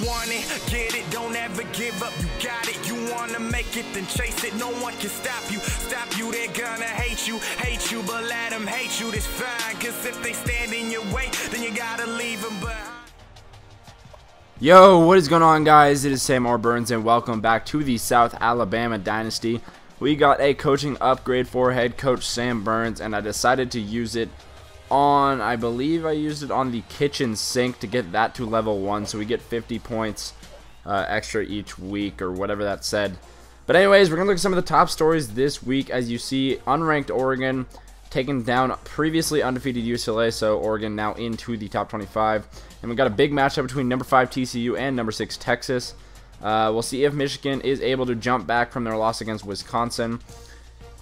want it, get it, don't ever give up, you got it. You wanna make it, then chase it, no one can stop you. They're gonna hate you, but let them hate you, that's fine. Cause if they stand in your way, then you gotta leave them behind. Yo, what is going on, guys? It is Sam R. Burns, and welcome back to the South Alabama Dynasty. We got a coaching upgrade for head coach Sam Burns, and I decided to use it on, I believe I used it on the kitchen sink to get that to level 1, so we get 50 points extra each week, or whatever that said. But anyways, we're going to look at some of the top stories this week. As you see, unranked Oregon taking down previously undefeated UCLA, so Oregon now into the top 25. And we got a big matchup between number 5 TCU and number 6 Texas. We'll see if Michigan is able to jump back from their loss against Wisconsin.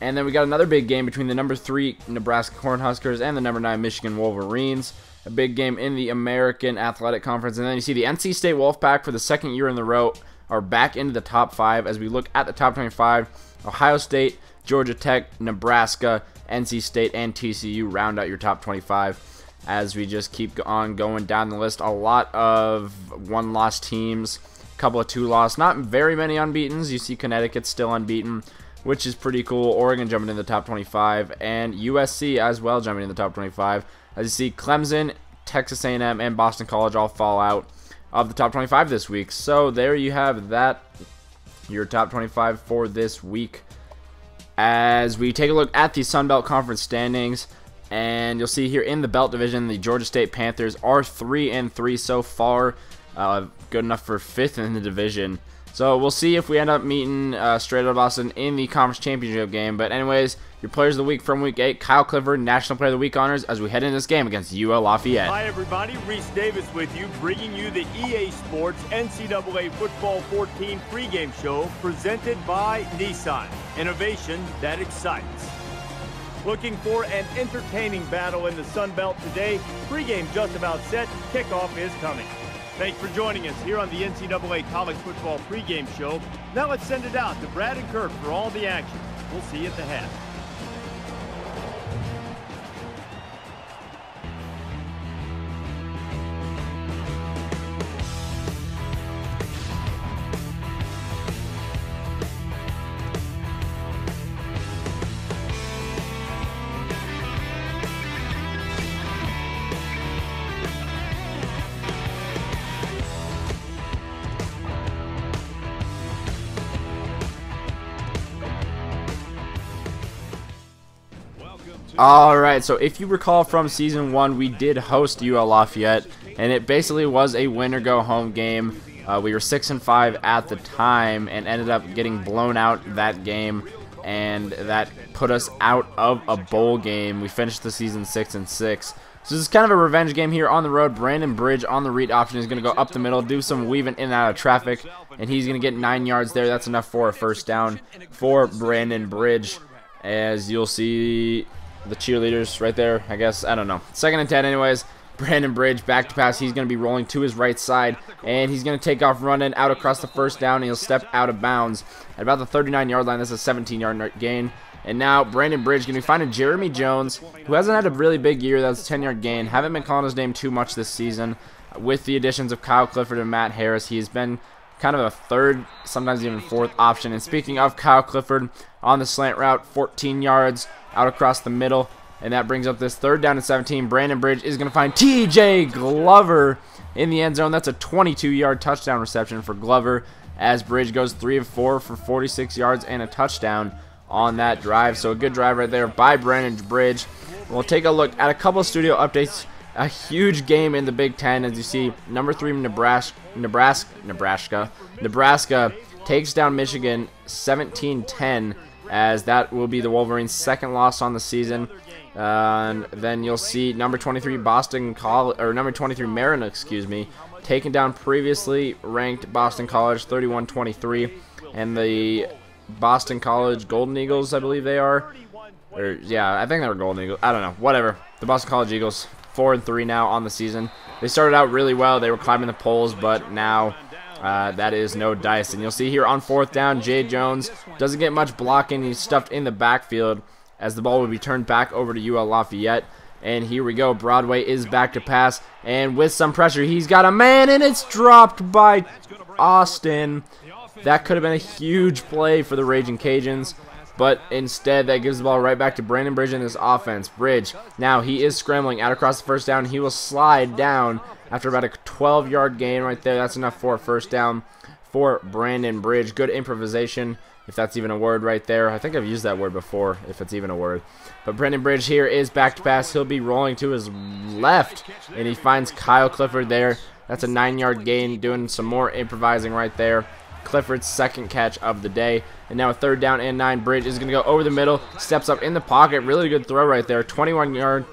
And then we got another big game between the number 3 Nebraska Cornhuskers and the number 9 Michigan Wolverines. A big game in the American Athletic Conference. And then you see the NC State Wolfpack for the second year in a row are back into the top 5. As we look at the top 25, Ohio State, Georgia Tech, Nebraska, NC State, and TCU round out your top 25. As we just keep on going down the list, a lot of one-loss teams, a couple of two-loss, not very many unbeatens. You see Connecticut still unbeaten, which is pretty cool. Oregon jumping in the top 25, and USC as well jumping in the top 25. As you see, Clemson, Texas A&M, and Boston College all fall out of the top 25 this week. So there you have that, your top 25 for this week. As we take a look at the Sun Belt Conference standings, and you'll see here in the Belt Division, the Georgia State Panthers are 3-3 so far, good enough for 5th in the division. So we'll see if we end up meeting Straight Out Boston in the Conference Championship game. But anyways, your Players of the Week from Week 8, Kyle Clifford, National Player of the Week honors as we head into this game against UL Lafayette. Hi everybody, Reese Davis with you, bringing you the EA Sports NCAA Football 14 pregame show presented by Nissan. Innovation that excites. Looking for an entertaining battle in the Sun Belt today? Pregame just about set, kickoff is coming. Thanks for joining us here on the NCAA College Football pregame show. Now let's send it out to Brad and Kirk for all the action. We'll see you at the half. Alright, so if you recall from Season 1, we did host UL Lafayette, and it basically was a win-or-go-home game. We were 6-5 at the time and ended up getting blown out that game, and that put us out of a bowl game. We finished the season 6-6. So this is kind of a revenge game here on the road. Brandon Bridge on the read option is going to go up the middle, do some weaving in and out of traffic, and he's going to get 9 yards there. That's enough for a first down for Brandon Bridge. As you'll see the cheerleaders right there, I guess. I don't know. 2nd and 10 anyways. Brandon Bridge back to pass. He's going to be rolling to his right side, and he's going to take off running out across the first down, and he'll step out of bounds at about the 39-yard line. That's a 17-yard gain. And now Brandon Bridge going to be finding Jeremy Jones, who hasn't had a really big year. That's a 10-yard gain. Haven't been calling his name too much this season. With the additions of Kyle Clifford and Matt Harris, he has been kind of a 3rd, sometimes even 4th option. And speaking of Kyle Clifford, on the slant route, 14 yards out across the middle, and that brings up this 3rd down and 17. Brandon Bridge is going to find TJ Glover in the end zone. That's a 22-yard touchdown reception for Glover, as Bridge goes 3 of 4 for 46 yards and a touchdown on that drive. So a good drive right there by Brandon Bridge. We'll take a look at a couple of studio updates. A huge game in the Big Ten, as you see, number 3 Nebraska takes down Michigan 17-10, as that will be the Wolverines' 2nd loss on the season. And then you'll see number 23 number 23 Maryland, taking down previously ranked Boston College 31-23, and the Boston College Golden Eagles, I believe they are. Yeah, I think they were Golden Eagles. I don't know. Whatever. The Boston College Eagles, 4-3 now on the season. They started out really well. They were climbing the polls, but now that is no dice. And you'll see here on 4th down, Jay Jones doesn't get much blocking. He's stuffed in the backfield as the ball will be turned back over to UL Lafayette. And here we go. Broadway is back to pass. And with some pressure, he's got a man, and it's dropped by Austin. That could have been a huge play for the Raging Cajuns. But instead, that gives the ball right back to Brandon Bridge in his offense. Bridge, now he is scrambling out across the first down. He will slide down after about a 12-yard gain right there. That's enough for a first down for Brandon Bridge. Good improvisation, if that's even a word right there. I think I've used that word before, if it's even a word. But Brandon Bridge here is back to pass. He'll be rolling to his left, and he finds Kyle Clifford there. That's a 9-yard gain, doing some more improvising right there. Clifford's second catch of the day. And now a 3rd down and 9. Bridge is going to go over the middle, steps up in the pocket. Really good throw right there. 21-yard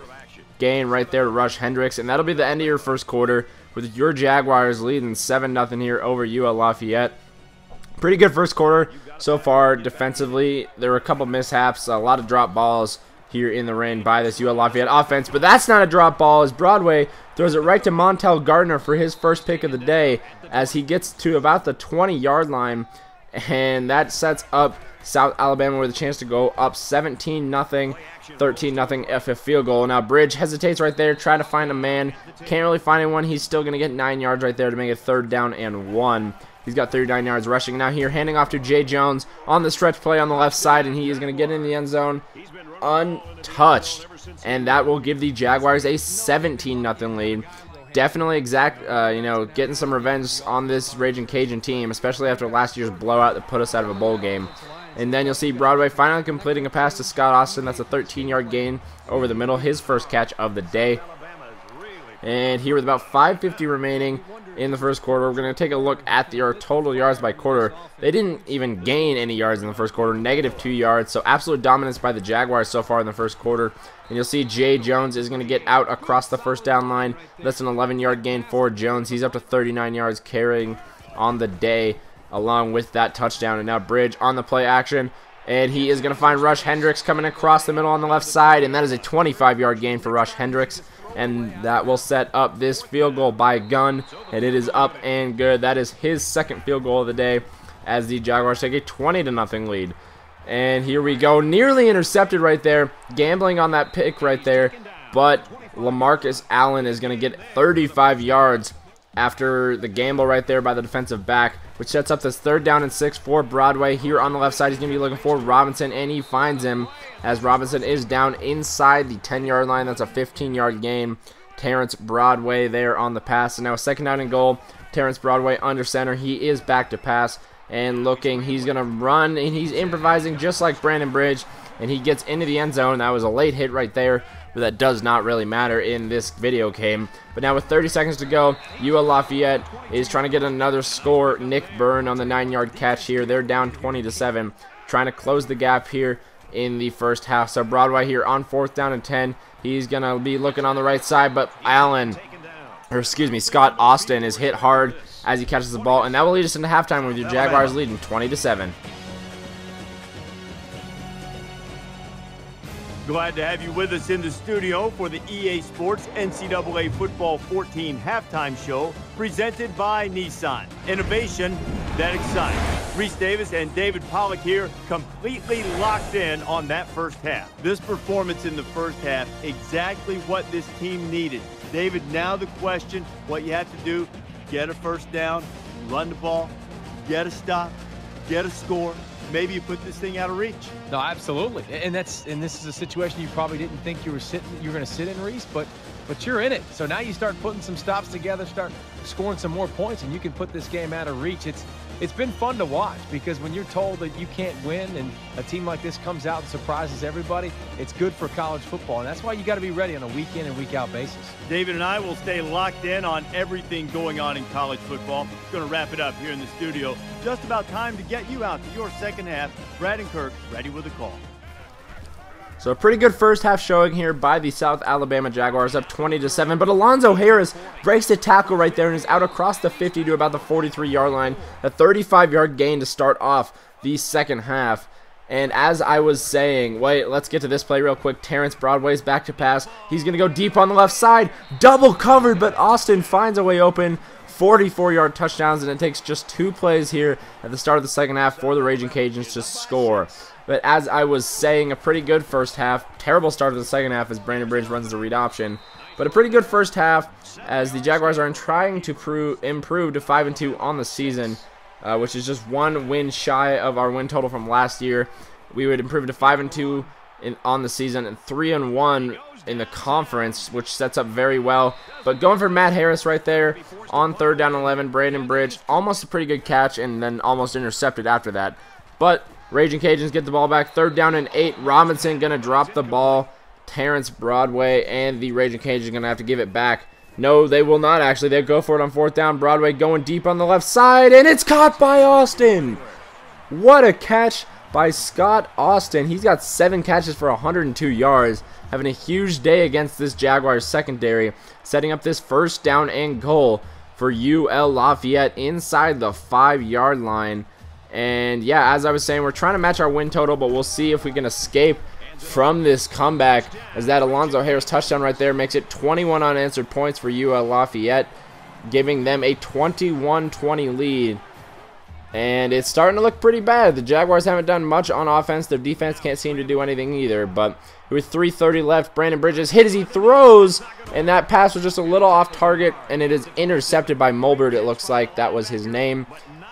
gain right there to Rush Hendricks. And that'll be the end of your first quarter with your Jaguars leading 7-0 here over UL Lafayette. Pretty good first quarter so far defensively. There were a couple mishaps, a lot of drop balls here in the rain by this UL Lafayette offense. But that's not a drop ball, as Broadway throws it right to Montel Gardner for his first pick of the day as he gets to about the 20-yard line. And that sets up South Alabama with a chance to go up 17-0, 13-0 if a field goal. Now Bridge hesitates right there, trying to find a man. Can't really find anyone. He's still going to get 9 yards right there to make it 3rd down and 1. He's got 39 yards rushing. Now here, handing off to Jay Jones on the stretch play on the left side, and he is going to get in the end zone untouched. And that will give the Jaguars a 17-0 lead. Definitely getting some revenge on this Raging Cajun team, especially after last year's blowout that put us out of a bowl game. And then you'll see Broadway finally completing a pass to Scott Austin. That's a 13-yard gain over the middle, his first catch of the day. And here with about 5:50 remaining in the first quarter, we're going to take a look at their total yards by quarter. They didn't even gain any yards in the first quarter, -2 yards. So absolute dominance by the Jaguars so far in the first quarter. And you'll see Jay Jones is going to get out across the first down line. That's an 11-yard gain for Jones. He's up to 39 yards carrying on the day along with that touchdown. And now Bridge on the play action. And he is going to find Rush Hendricks coming across the middle on the left side. And that is a 25-yard gain for Rush Hendricks. And that will set up this field goal by Gunn. And it is up and good. That is his second field goal of the day as the Jaguars take a 20-0 lead. And here we go. Nearly intercepted right there. Gambling on that pick right there. But LaMarcus Allen is going to get 35 yards after the gamble right there by the defensive back, which sets up this 3rd down and 6 for Broadway. Here on the left side, he's going to be looking for Robinson, and he finds him as Robinson is down inside the 10-yard line. That's a 15-yard gain. Terrence Broadway there on the pass. And now a 2nd down and goal. Terrence Broadway under center. He is back to pass and looking. He's going to run, and he's improvising just like Brandon Bridge, and he gets into the end zone. That was a late hit right there, but that does not really matter in this video game. But now with 30 seconds to go, UL Lafayette is trying to get another score. Nick Byrne on the 9-yard catch here. They're down 20-7, trying to close the gap here in the first half. So Broadway here on 4th down and 10. He's going to be looking on the right side, but Scott Austin is hit hard as he catches the ball, and that will lead us into halftime with your Jaguars leading 20-7. Glad to have you with us in the studio for the EA Sports NCAA Football 14 halftime show presented by Nissan. Innovation that excites. Reese Davis and David Pollock here, completely locked in on that first half. This performance in the first half, exactly what this team needed. David, now the question, what you have to do, get a first down, run the ball, get a stop, get a score. Maybe you put this thing out of reach. No, absolutely. And this is a situation you probably didn't think you were going to sit in, Reese, but you're in it. So now you start putting some stops together, start scoring some more points, and you can put this game out of reach. It's been fun to watch, because when you're told that you can't win and a team like this comes out and surprises everybody, it's good for college football. And that's why you got to be ready on a week in and week out basis. David and I will stay locked in on everything going on in college football. Going to wrap it up here in the studio. Just about time to get you out to your second half. Brad and Kirk ready with a call. So a pretty good first half showing here by the South Alabama Jaguars, up 20-7. But Alonzo Harris breaks the tackle right there and is out across the 50 to about the 43-yard line. A 35-yard gain to start off the second half. And as I was saying, let's get to this play real quick. Terrence Broadway's back to pass. He's going to go deep on the left side. Double covered, but Austin finds a way open 44-yard touchdowns, and it takes just 2 plays here at the start of the second half for the Raging Cajuns to score. But as I was saying, a pretty good first half. Terrible start of the second half as Brandon Bridge runs the read option. But a pretty good first half as the Jaguars are trying to improve to 5-2 on the season, which is just 1 win shy of our win total from last year. We would improve to 5-2 on the season and 3-1 in the conference, which sets up very well. But going for Matt Harris right there on 3rd down 11, Brandon Bridge, almost a pretty good catch and then almost intercepted after that. But Raging Cajuns get the ball back, 3rd down and 8. Robinson going to drop the ball. Terrence Broadway and the Raging Cajuns are going to have to give it back. No, they will not actually. They'll go for it on 4th down. Broadway going deep on the left side, and it's caught by Austin. What a catch by Scott Austin. He's got 7 catches for 102 yards. Having a huge day against this Jaguars secondary, setting up this 1st down and goal for UL Lafayette inside the 5-yard line. And yeah, as I was saying, we're trying to match our win total, but we'll see if we can escape from this comeback, as that Alonzo Harris touchdown right there makes it 21 unanswered points for UL Lafayette, giving them a 21-20 lead. And it's starting to look pretty bad. The Jaguars haven't done much on offense. Their defense can't seem to do anything either. But with 3:30 left, Brandon Bridges hit as he throws, and that pass was just a little off target, and it is intercepted by Mulbert, it looks like. That was his name,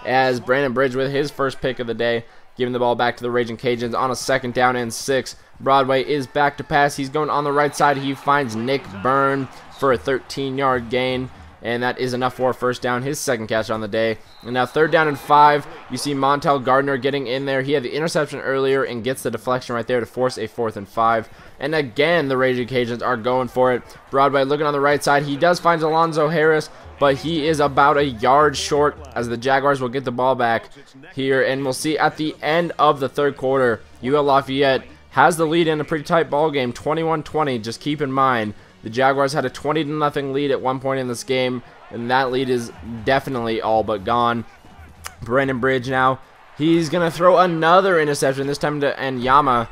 as Brandon Bridge with his first pick of the day, giving the ball back to the Raging Cajuns on a 2nd down and 6. Broadway is back to pass. He's going on the right side. He finds Nick Byrne for a 13-yard gain, and that is enough for a 1st down, his 2nd catch on the day. And now 3rd down and 5. You see Montel Gardner getting in there. He had the interception earlier and gets the deflection right there to force a 4th and 5. And again, the Raging Cajuns are going for it. Broadway looking on the right side. He does find Alonzo Harris, but he is about a yard short, as the Jaguars will get the ball back here. And we'll see at the end of the 3rd quarter, UL Lafayette has the lead in a pretty tight ball game, 21-20. Just keep in mind, the Jaguars had a 20-0 lead at one point in this game, and that lead is definitely all but gone. Brandon Bridge now, he's going to throw another interception, this time to Ncaa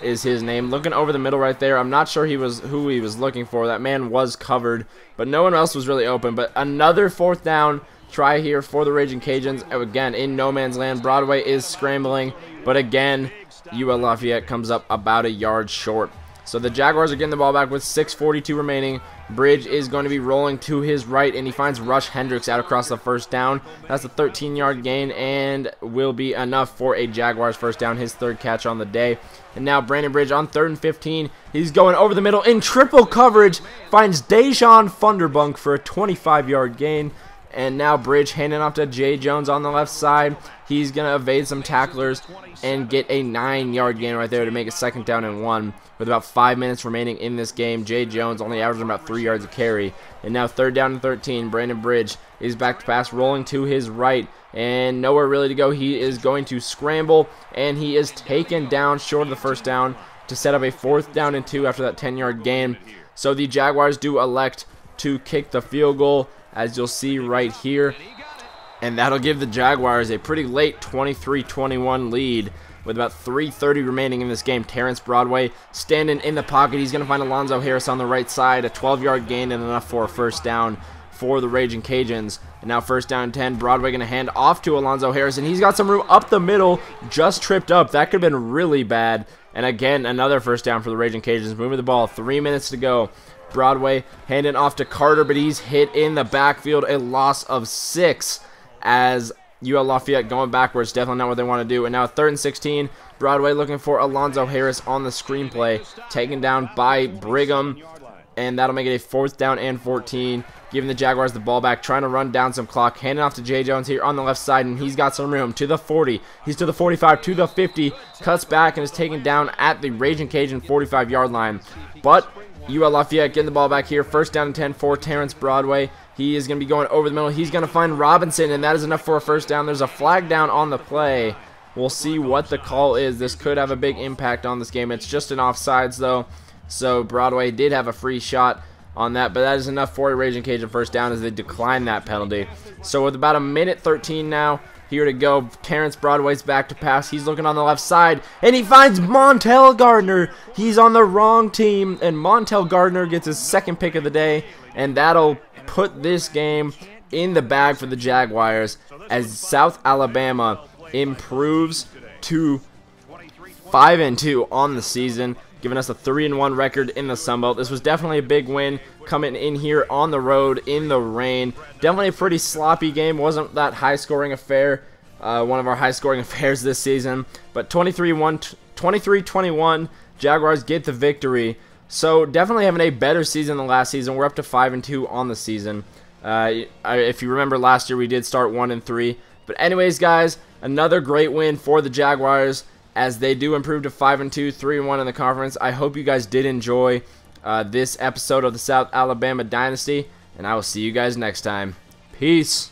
is his name. Looking over the middle right there, I'm not sure who he was looking for. That man was covered, but no one else was really open. But another 4th down try here for the Raging Cajuns. Again, in no man's land. Broadway is scrambling, but again, UL Lafayette comes up about a yard short. So the Jaguars are getting the ball back with 6:42 remaining. Bridge is going to be rolling to his right, and he finds Rush Hendricks out across the 1st down. That's a 13-yard gain and will be enough for a Jaguars 1st down, his 3rd catch on the day. And now Brandon Bridge on 3rd and 15. He's going over the middle in triple coverage, finds Dejon Funderbunk for a 25-yard gain. And now Bridge handing off to Jay Jones on the left side. He's going to evade some tacklers and get a 9-yard gain right there to make it 2nd down and 1. With about 5 minutes remaining in this game, Jay Jones only averaging about 3 yards a carry. And now 3rd down and 13. Brandon Bridge is back to pass, rolling to his right. And nowhere really to go. He is going to scramble, and he is taken down short of the 1st down to set up a 4th down and 2 after that 10-yard gain. So the Jaguars do elect to kick the field goal, as you'll see right here. And that'll give the Jaguars a pretty late 23-21 lead with about 3:30 remaining in this game. Terrence Broadway standing in the pocket. He's going to find Alonzo Harris on the right side. A 12-yard gain and enough for a 1st down for the Raging Cajuns. And now 1st down and 10. Broadway going to hand off to Alonzo Harris, and he's got some room up the middle. Just tripped up. That could have been really bad. And again, another 1st down for the Raging Cajuns. Moving the ball. 3 minutes to go. Broadway handing off to Carter, but he's hit in the backfield. A loss of 6 as UL Lafayette going backwards. Definitely not what they want to do. And now 3rd and 16. Broadway looking for Alonzo Harris on the screenplay. Taken down by Brigham. And that'll make it a 4th down and 14. Giving the Jaguars the ball back. Trying to run down some clock. Handing off to Jay Jones here on the left side. And he's got some room to the 40. He's to the 45, to the 50. Cuts back and is taken down at the Raging Cajun 45-yard line. But UL Lafayette getting the ball back here. 1st down and 10 for Terrence Broadway. He is going to be going over the middle. He's going to find Robinson, and that is enough for a 1st down. There's a flag down on the play. We'll see what the call is. This could have a big impact on this game. It's just an offsides, though. So Broadway did have a free shot on that, but that is enough for a Raging Cajun 1st down as they decline that penalty. So with about a minute 13 now, here to go. Terrence Broadway's back to pass. He's looking on the left side, and he finds Montel Gardner. He's on the wrong team, and Montel Gardner gets his 2nd pick of the day, and that'll put this game in the bag for the Jaguars as South Alabama improves to 5-2 on the season, giving us a 3-1 record in the Sun Belt. This was definitely a big win coming in here on the road in the rain. Definitely a pretty sloppy game. Wasn't that high-scoring affair. One of our high-scoring affairs this season. But 23-21, Jaguars get the victory. So definitely having a better season than last season. We're up to 5-2 on the season. If you remember last year, we did start 1-3. But anyways, guys, another great win for the Jaguars as they do improve to 5-2, 3-1 in the conference. I hope you guys did enjoy this episode of the South Alabama Dynasty, and I will see you guys next time. Peace.